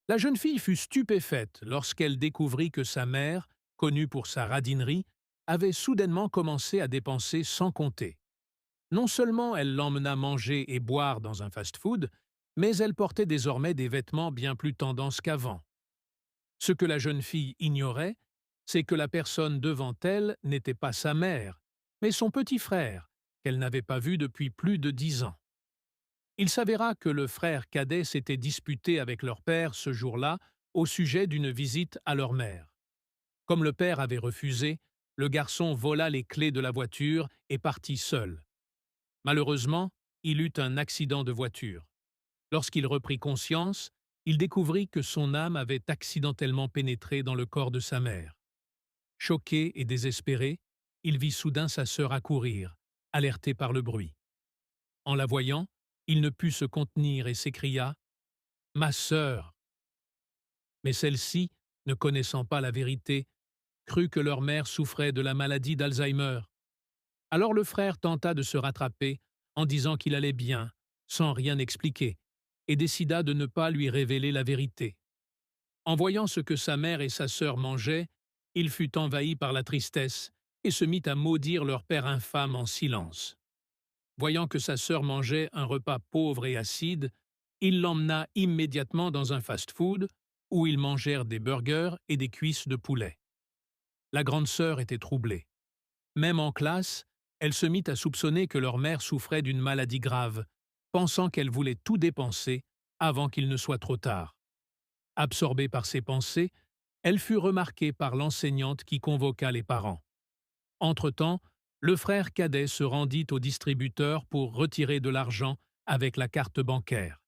La jeune fille fut stupéfaite lorsqu'elle découvrit que sa mère, connue pour sa radinerie, avait soudainement commencé à dépenser sans compter. Non seulement elle l'emmena manger et boire dans un fast-food, mais elle portait désormais des vêtements bien plus tendance qu'avant. Ce que la jeune fille ignorait, c'est que la personne devant elle n'était pas sa mère, mais son petit frère, qu'elle n'avait pas vu depuis plus de 10 ans. Il s'avéra que le frère cadet s'était disputé avec leur père ce jour-là au sujet d'une visite à leur mère. Comme le père avait refusé, le garçon vola les clés de la voiture et partit seul. Malheureusement, il eut un accident de voiture. Lorsqu'il reprit conscience, il découvrit que son âme avait accidentellement pénétré dans le corps de sa mère. Choqué et désespéré, il vit soudain sa sœur accourir, alerté par le bruit. En la voyant, il ne put se contenir et s'écria « Ma sœur !» Mais celle-ci, ne connaissant pas la vérité, crut que leur mère souffrait de la maladie d'Alzheimer. Alors le frère tenta de se rattraper en disant qu'il allait bien, sans rien expliquer, et décida de ne pas lui révéler la vérité. En voyant ce que sa mère et sa sœur mangeaient, il fut envahi par la tristesse et se mit à maudire leur père infâme en silence. Voyant que sa sœur mangeait un repas pauvre et acide, il l'emmena immédiatement dans un fast-food où ils mangèrent des burgers et des cuisses de poulet. La grande sœur était troublée. Même en classe, elle se mit à soupçonner que leur mère souffrait d'une maladie grave, pensant qu'elle voulait tout dépenser avant qu'il ne soit trop tard. Absorbée par ses pensées, elle fut remarquée par l'enseignante qui convoqua les parents. Entre-temps, le frère cadet se rendit au distributeur pour retirer de l'argent avec la carte bancaire.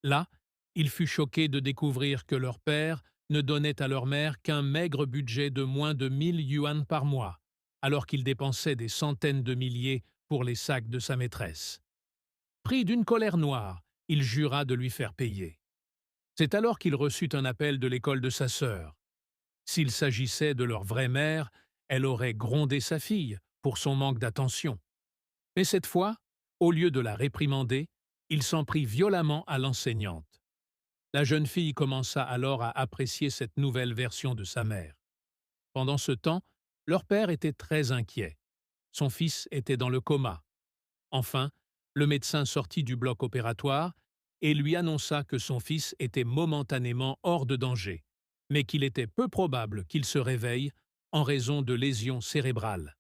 Là, il fut choqué de découvrir que leur père ne donnait à leur mère qu'un maigre budget de moins de 1 000 yuans par mois, alors qu'il dépensait des centaines de milliers pour les sacs de sa maîtresse. Pris d'une colère noire, il jura de lui faire payer. C'est alors qu'il reçut un appel de l'école de sa sœur. S'il s'agissait de leur vraie mère, elle aurait grondé sa fille pour son manque d'attention. Mais cette fois, au lieu de la réprimander, il s'en prit violemment à l'enseignante. La jeune fille commença alors à apprécier cette nouvelle version de sa mère. Pendant ce temps, leur père était très inquiet. Son fils était dans le coma. Enfin, le médecin sortit du bloc opératoire et lui annonça que son fils était momentanément hors de danger, mais qu'il était peu probable qu'il se réveille en raison de lésions cérébrales.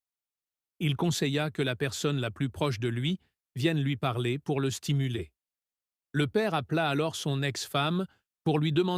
Il conseilla que la personne la plus proche de lui vienne lui parler pour le stimuler. Le père appela alors son ex-femme pour lui demander